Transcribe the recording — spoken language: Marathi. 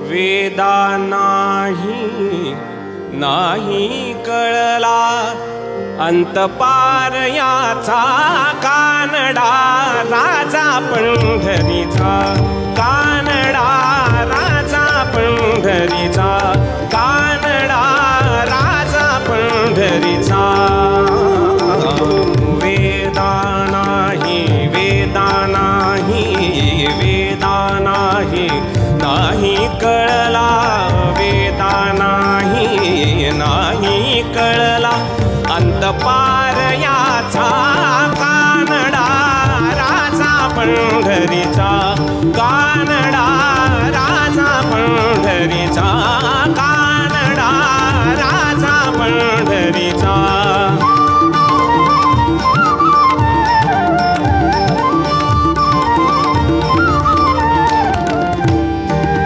वेदा नाही नाही कळला अंतपार याचा कानडा राजा पंढरीचा कानडा राजा पंढरीचा कानडा राजा पंढरीचा वेदा नाही वेदा नाही वेदा नाही नाही कळला वेदा नाही नाही कळला अंतपार